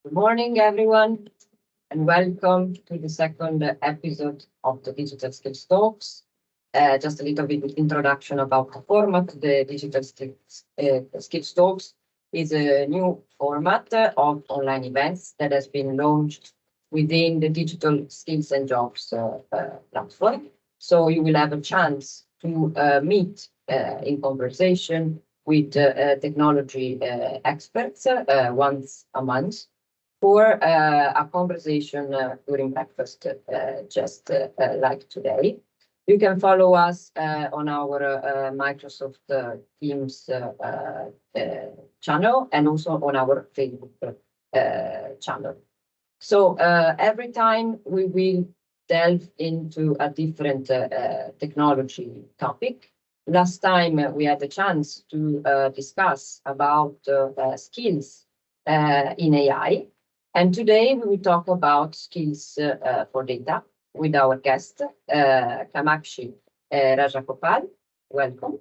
Good morning, everyone, and welcome to the second episode of the Digital Skills Talks. Just a little bit introduction about the format. The Skills Talks is a new format of online events that has been launched within the Digital Skills and Jobs platform. So you will have a chance to meet in conversation with technology experts once a month for a conversation during breakfast, just like today. You can follow us on our Microsoft Teams channel and also on our Facebook channel. So every time we will delve into a different technology topic. Last time we had the chance to discuss about skills in AI. And today we will talk about skills for data with our guest, Kamakshi Rajagopal. Welcome.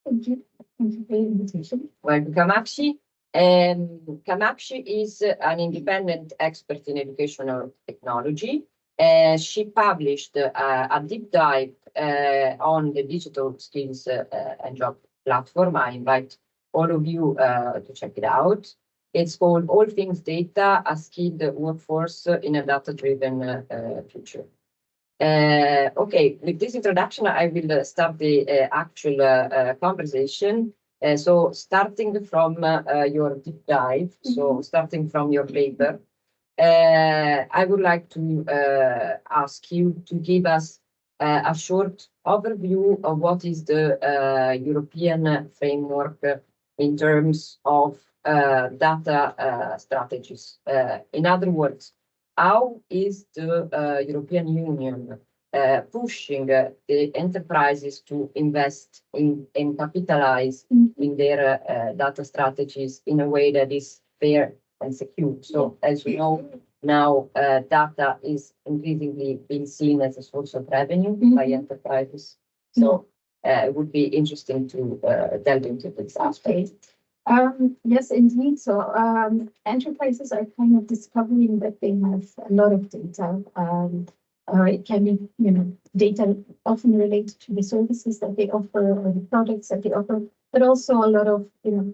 Thank you. Thank you for the invitation. Welcome, Kamakshi. Kamakshi is an independent expert in educational technology. She published a deep dive on the digital skills and job platform. I invite all of you to check it out. It's called All Things Data, a Skilled Workforce in a Data-Driven Future. Okay, with this introduction, I will start the actual conversation. So starting from your deep dive, so starting from your paper, I would like to ask you to give us a short overview of what is the European framework in terms of data strategies. In other words, how is the European Union pushing the enterprises to invest in and capitalize in their data strategies in a way that is fair and secure? So, as we know, now data is increasingly being seen as a source of revenue by enterprises. So, it would be interesting to delve into this aspect. Yes, indeed. So enterprises are kind of discovering that they have a lot of data. It can be, data often related to the services that they offer or the products that they offer, but also a lot of,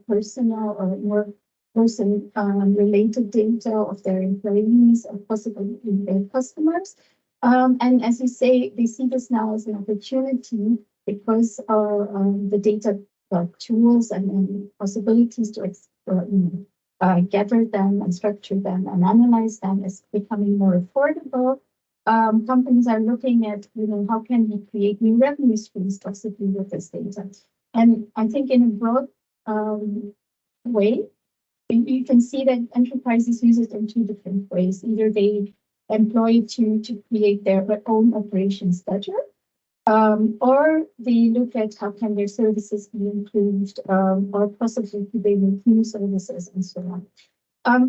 personal or more person related data of their employees or possibly their customers. And as you say, they see this now as an opportunity because the data tools and possibilities to gather them and structure them and analyze them is becoming more affordable. Companies are looking at, how can we create new revenue streams possibly with this data? And I think in a broad way, you can see that enterprises use it in two different ways. Either they employ it to create their own operations better, or they look at how can their services be improved, or possibly do they make new services and so on.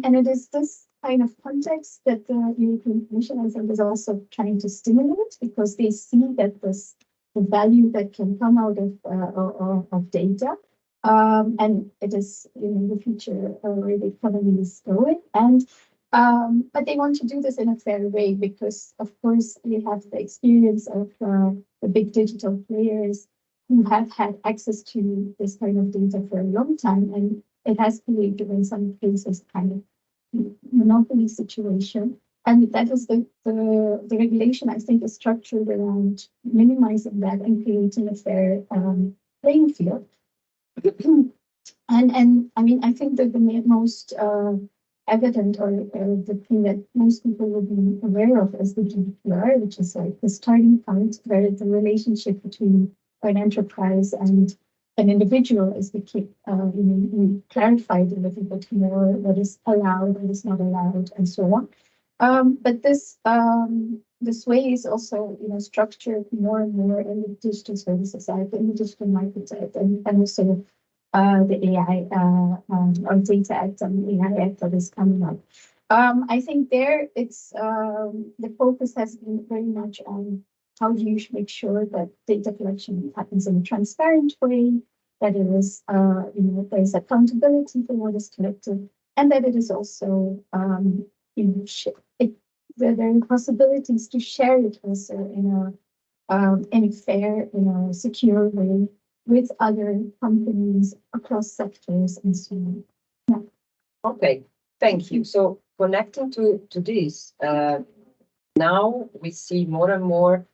And it is this kind of context that the European Commission, I think, is also trying to stimulate because they see that the value that can come out of data, and it is the future where the economy is going. And but they want to do this in a fair way because, of course, we have the experience of the big digital players who have had access to this kind of data for a long time, and it has created, in some cases, kind of monopoly situation. And that is the regulation, I think, is structured around minimizing that and creating a fair playing field. and I mean, I think that the most evident or the thing that most people will be aware of is the GDPR, which is like the starting point where the relationship between an enterprise and an individual is we clarified a little bit more what is allowed, what is not allowed, and so on. But this way is also structured more and more in the digital services side, in the digital market side, and also the AI or Data Act and the AI Act that is coming up. I think there it's the focus has been very much on how do you make sure that data collection happens in a transparent way, that it is, there's accountability for what is collected, and that it is also, there are possibilities to share it also in a fair, secure way with other companies across sectors and so on. Yeah. Okay, thank you. So connecting to this, now we see more and more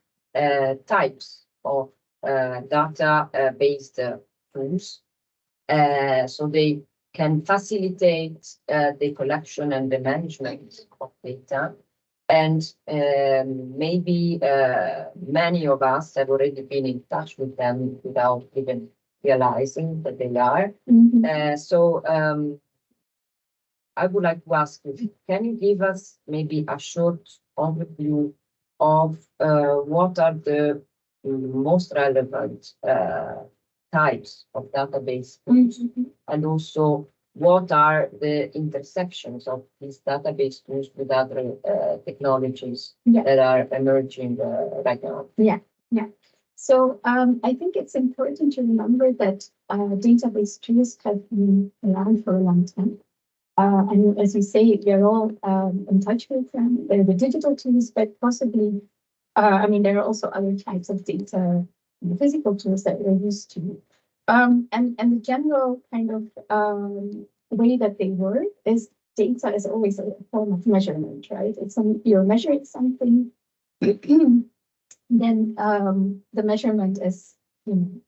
types of data-based tools. So they can facilitate the collection and the management of data. And maybe many of us have already been in touch with them without even realizing that they are. So I would like to ask you, can you give us maybe a short overview of what are the most relevant types of database tools, and also what are the intersections of these database tools with other technologies that are emerging right now? Yeah. So I think it's important to remember that database tools have been around for a long time. And as you say, we're all in touch with them. They're the digital tools, but possibly, there are also other types of data, the physical tools that we're used to. And the general kind of way that they work is data is always a form of measurement, right? You're measuring something, then the measurement is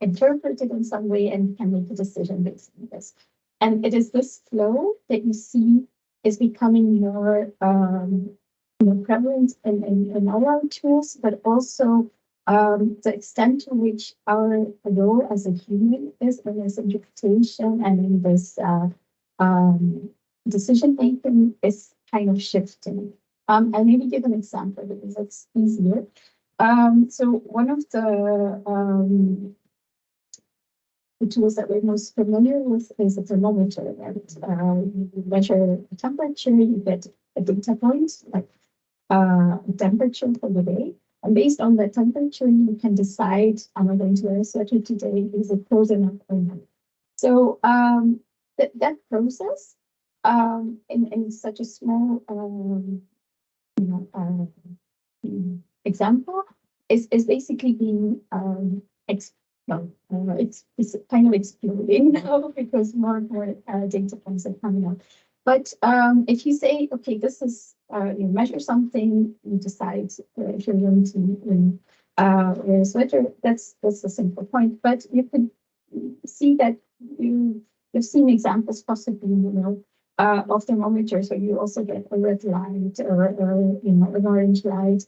interpreted in some way and can make a decision based on this. And it is this flow that you see is becoming more prevalent in all our tools, but also the extent to which our role as a human is in this interpretation and in this decision making is kind of shifting. I'll maybe give an example because it's easier. So one of the tools that we're most familiar with is a thermometer. And you measure the temperature, you get a data point, like temperature for the day. And based on the temperature, you can decide, am I going to wear a sweater today? Is it cold enough or not? So that process in such a small example is basically being it's kind of exploding now because more and more data points are coming up. But if you say, okay, this is you measure something, you decide if you're going to wear a sweater. That's a simple point. But you could see that you've seen examples possibly, of thermometers where you also get a red light or an orange light.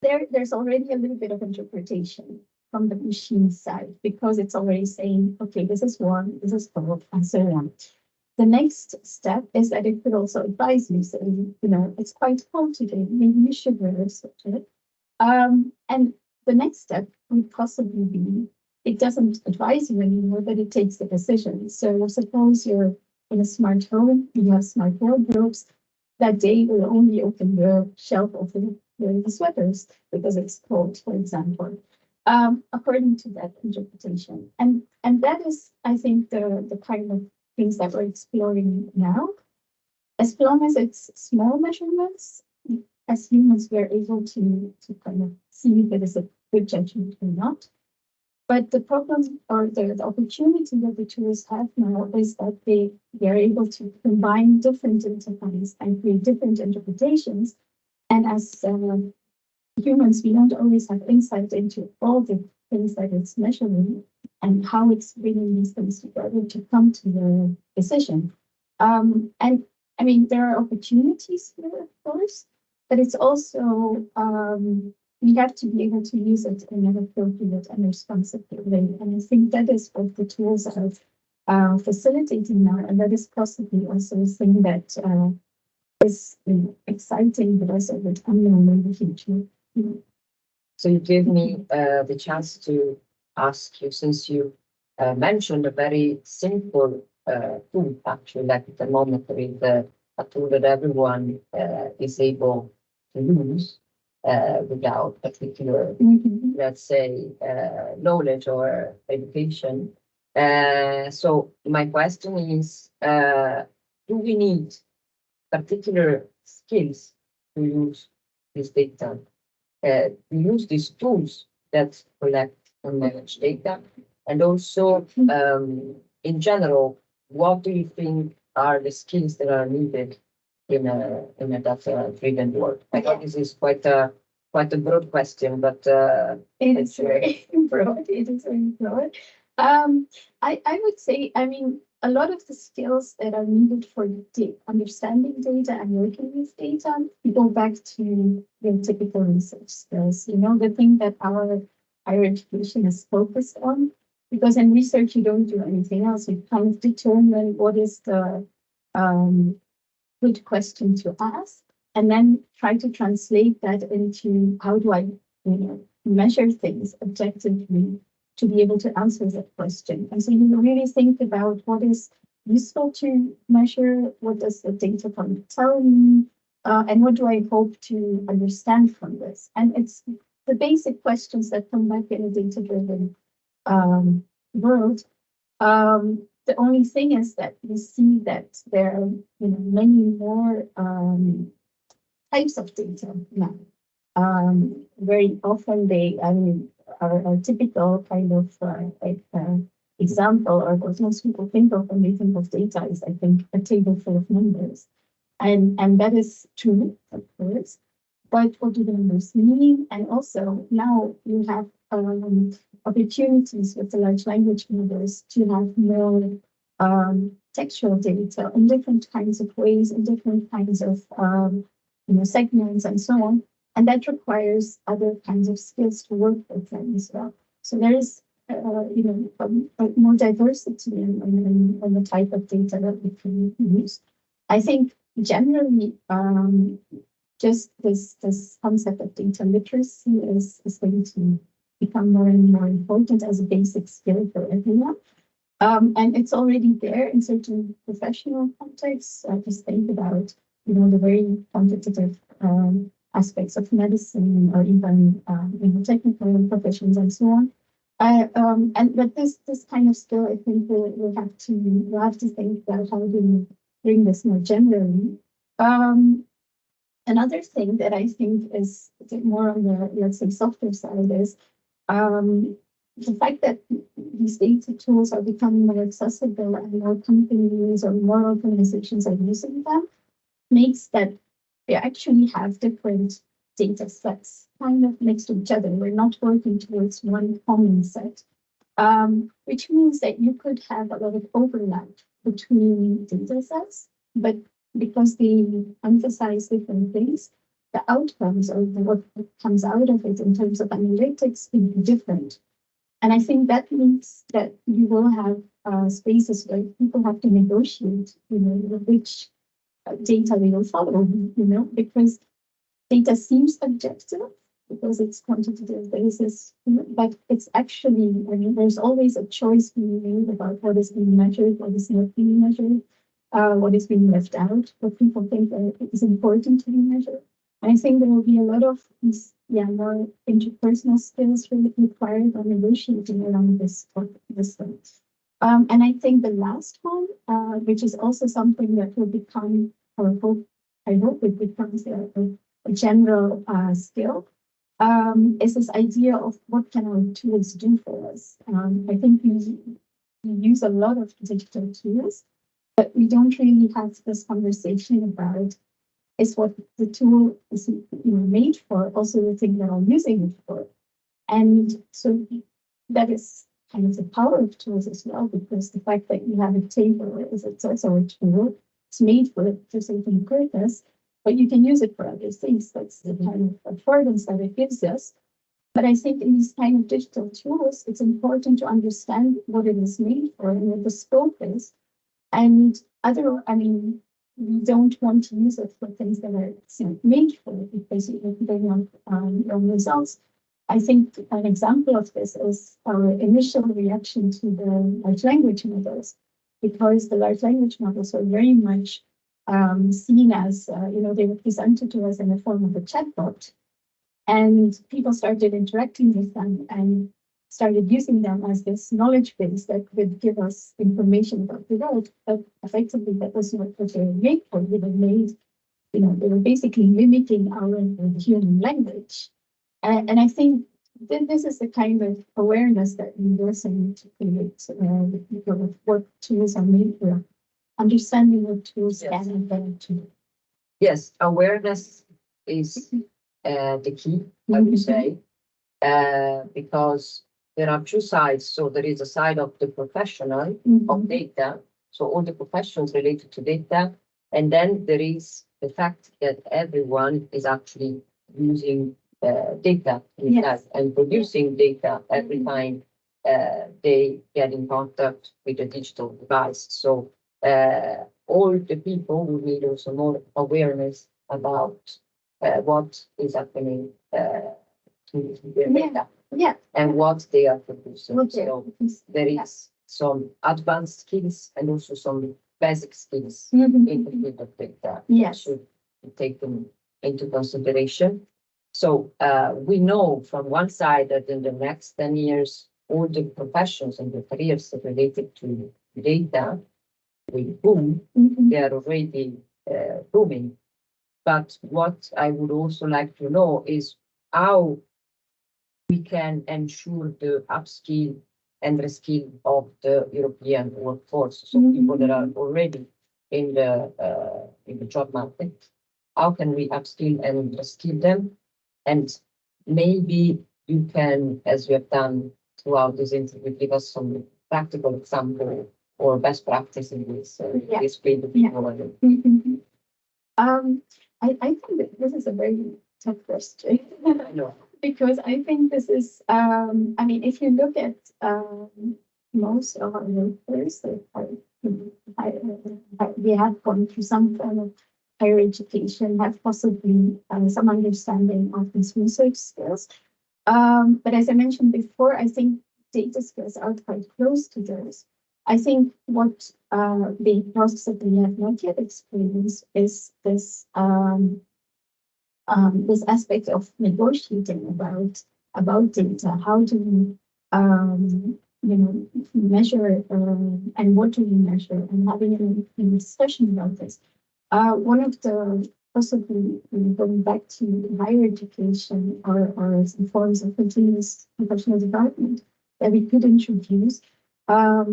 There's already a little bit of interpretation from the machine side because it's already saying, okay, this is warm, this is cold, and so on. The next step is that it could also advise you, saying, it's quite cold today, maybe you should wear a sweater. And the next step would possibly be, it doesn't advise you anymore, but it takes the decision. So suppose you're in a smart home, you have smart wardrobes, that day will only open the shelf of the sweaters because it's cold, for example, according to that interpretation. And that is, I think, the kind of things that we're exploring now. As long as it's small measurements, as humans, we're able to kind of see if it is a good judgment or not. But the problem or the opportunity that the tools have now is that they are able to combine different data points and create different interpretations. And as humans, we don't always have insight into all the things that it's measuring and how it's bringing these things together to come to the decision. And I mean, there are opportunities here, of course, but it's also we have to be able to use it in an appropriate and responsible way. And I think that is what the tools are facilitating now. And that is possibly also a thing that is exciting, but also a bit unknown in the future. So you gave me the chance to ask you, since you mentioned a very simple tool, actually, like the thermometer is a tool that everyone is able to use. Without particular, let's say, knowledge or education. So my question is, do we need particular skills to use this data, to use these tools that collect and manage data? And also, in general, what do you think are the skills that are needed in a data-driven world? I know this is quite a broad question, but it is very broad. It is very broad. I would say, I mean, a lot of the skills that are needed for understanding data and working with data, we go back to the typical research skills. You know, the thing that our higher education is focused on, because in research you don't do anything else. You kind of determine what is the good question to ask, and then try to translate that into how do I, measure things objectively to be able to answer that question. And so you really think about what is useful to measure, what does the data from tell me, and what do I hope to understand from this? And it's the basic questions that come back in a data-driven world. The only thing is that we see that there are many more types of data now. Very often they, our typical kind of example, or what most people think of when they think of data, is, I think, a table full of numbers. And that is true, of course. But what do the numbers mean? And also now you have opportunities with the large language models to have more textual data in different kinds of ways, in different kinds of segments and so on. And that requires other kinds of skills to work with them as well. So there is more diversity in the type of data that we can use. I think generally just this concept of data literacy is going to become more and more important as a basic skill for everyone. And it's already there in certain professional contexts. Just think about, the very competitive aspects of medicine, or even, technical professions and so on. But this kind of skill, I think we'll have to think about how do we bring this more generally. Another thing that I think is more on the, let's say, software side is the fact that these data tools are becoming more accessible and more companies or more organizations are using them, makes that we actually have different data sets kind of next to each other. We're not working towards one common set, which means that you could have a lot of overlap between data sets, but because they emphasize different things, the outcomes or what comes out of it in terms of analytics will be different. And I think that means that you will have spaces where people have to negotiate, which data they will follow, because data seems objective because it's quantitative basis, but it's actually, there's always a choice being made about what is being measured, what is not being measured, what is being left out, what people think is important to be measured. And I think there will be a lot of these, more interpersonal skills really required on negotiating around this thing. And I think the last one, which is also something that will become, or I hope it becomes a general skill, is this idea of what can our tools do for us. I think we use a lot of digital tools, but we don't really have this conversation about is what the tool is made for, also the thing that I'm using it for. And so that is kind of the power of tools as well, because the fact that you have a table is it's also a tool. It's made for a certain purpose, but you can use it for other things. That's the kind of affordance that it gives us. But I think in these kind of digital tools, it's important to understand what it is made for and what the scope is. And we don't want to use it for things that are made for it because you don't want your results. I think an example of this is our initial reaction to the large language models, because the large language models were very much seen as, they were presented to us in the form of a chatbot, and people started interacting with them. And started using them as this knowledge base that would give us information about the world. But effectively, that was not what they were made for. They were made, they were basically mimicking our human language. And I think this is the kind of awareness that we also need to create with people of what tools are made for, understanding what tools can and cannot do. Yes, awareness is the key, I would say, because there are two sides. So there is a side of the professional of data, so all the professions related to data, and then there is the fact that everyone is actually using data in life and producing data every time they get in contact with a digital device. So all the people will need also more awareness about what is happening to their data and what they are producing. So there is some advanced skills and also some basic skills in the field of data that should be taken into consideration. So we know from one side that in the next 10 years, all the professions and the careers related to data will boom. They are already booming. But what I would also like to know is how we can ensure the upskill and reskill of the European workforce. So people that are already in the job market, how can we upskill and reskill them? And maybe you can, as you have done throughout this interview, give us some practical example or best practice in this field of technology. I think that this is a very tough question. I know. Because I think this is, if you look at most of our workers, they have gone through some form of higher education, have possibly some understanding of these research skills. But as I mentioned before, I think data skills are quite close to those. I think what they possibly have not yet experienced is this this aspect of negotiating about data. How do we, measure and what do we measure, and having a discussion about this. One of the possibly going back to higher education or some forms of continuous professional development that we could introduce are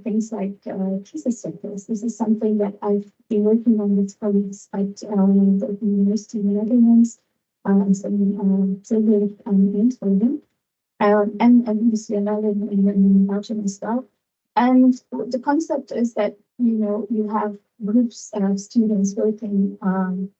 things like thesis circles. This is something that I've been working on with colleagues at the University of the Netherlands, some Tilburg and Eindhoven, and UCLA in Belgium as well. And the concept is that, you have groups of students working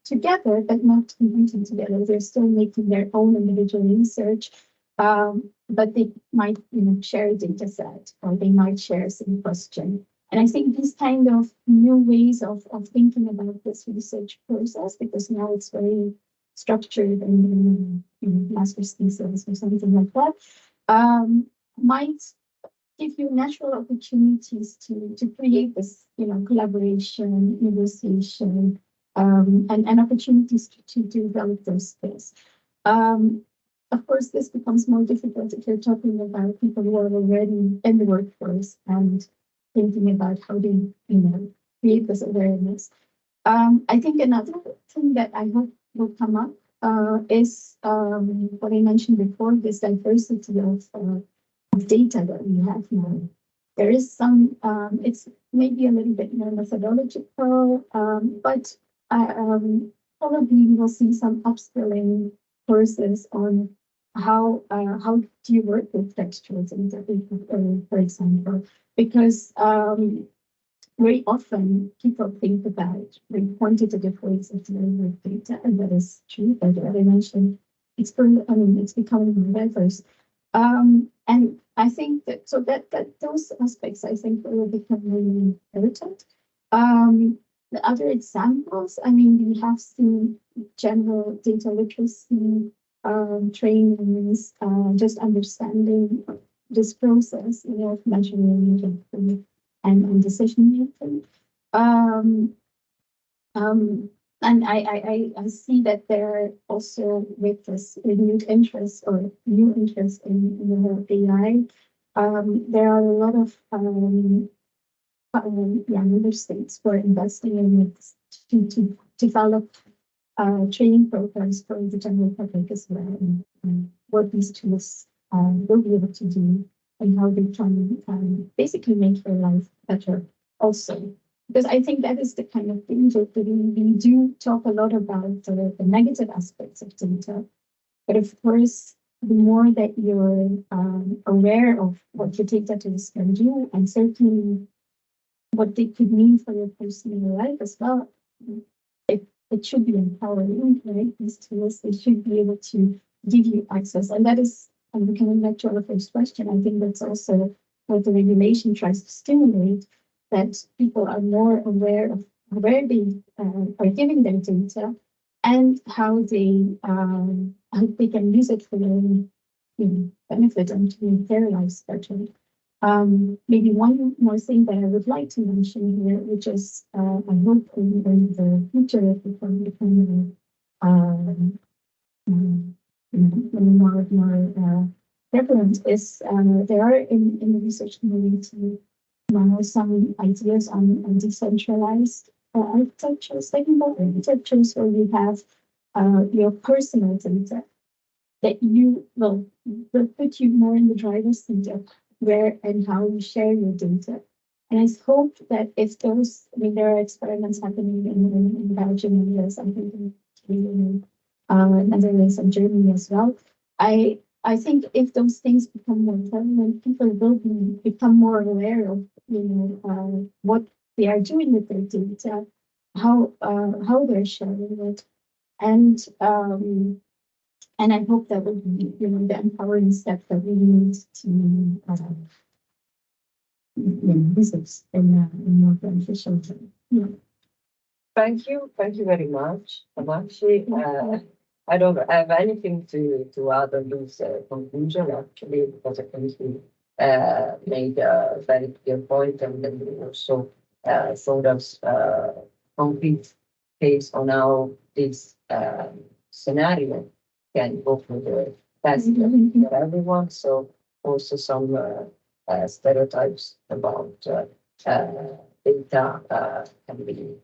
together, but not competing together. They're still making their own individual research, but they might, share a data set, or they might share some question. And I think these kind of new ways of thinking about this research process, because now it's very structured in master's thesis or something like that, might give you natural opportunities to create this, collaboration, negotiation, and opportunities to develop those skills. Of course, this becomes more difficult if you're talking about people who are already in the workforce and thinking about how they, create this awareness. I think another thing that I hope will come up is what I mentioned before, this diversity of data that we have now. There is some, it's maybe a little bit more methodological, but probably we will see some upskilling courses on how do you work with textual data, for example, because very often people think about the quantitative ways of dealing with data, and that is true. But as I mentioned, it's becoming more diverse. And I think that those aspects, I think, will become really important. The other examples, we have seen general data literacy trainings, just understanding this process, of measuring and decision making. And I see that there are also with this renewed interest or new interest in AI, there are a lot of member states who are investing in it to develop training programs for the general public as well, and what these tools will be able to do and how they can basically make your life better also. Because I think that is the kind of thing that we do talk a lot about the negative aspects of data. But of course, the more that you're aware of what your data tools can do, and certainly what they could mean for your personal life as well, it should be empowering, right? These tools, they should be able to give you access. And that is, and coming back to our first question, I think that's also what the regulation tries to stimulate, that people are more aware of where they are giving their data and how they can use it for their own benefit and to make their lives better. Maybe one more thing that I would like to mention here, which is I hope in the future it will become more prevalent, is there are in the research community now some ideas on decentralized architecture, secondary architectures, where you have your personal data that you will put you more in the driver's seat of where and how you share your data. And I hope that if those, I mean, there are experiments happening in Belgium and US, I think in Netherlands and Germany as well. I think if those things become more prevalent, people will become more aware of what they are doing with their data, how they're sharing it, and I hope that will be the empowering step that we need to use in more beneficial way. Yeah. Thank you very much, Kamakshi. I don't have anything to add on this conclusion, actually, because I think you made a very clear point, and then you also showed us concrete case on how this scenario can go through the test for everyone. So also some stereotypes about data can be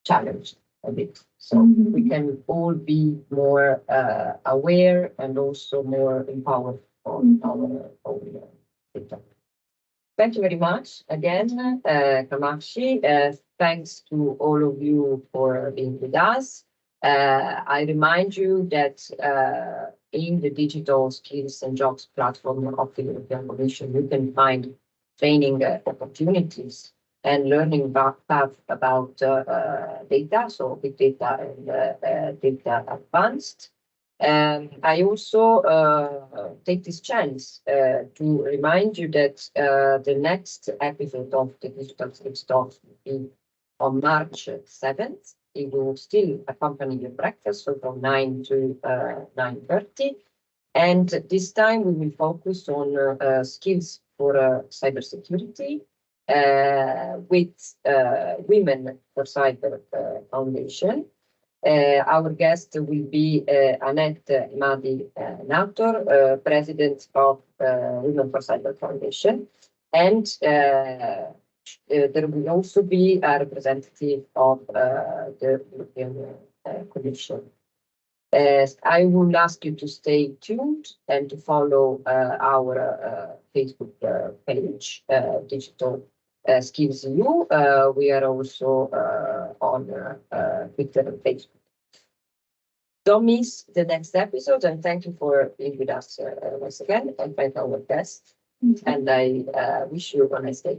challenged a bit. So we can all be more aware and also more empowered on our own data. Thank you very much again, Kamakshi. Thanks to all of you for being with us. I remind you that in the digital skills and jobs platform of the European Commission, you can find training opportunities and learning path about data, so big data and data advanced. I also take this chance to remind you that the next episode of the Digital Skills Talks will be on March 7th. It will still accompany your breakfast, so from 9 to 9:30. And this time we will focus on skills for cybersecurity with Women for Cyber Foundation. Our guest will be Annette Madi Nautor, President of Women for Cyber Foundation. And there will also be a representative of the European Commission. I will ask you to stay tuned and to follow our Facebook page, Digital Skills EU. We are also on Twitter and Facebook. Don't miss the next episode, and thank you for being with us once again, and thank our guests. And I wish you a nice day.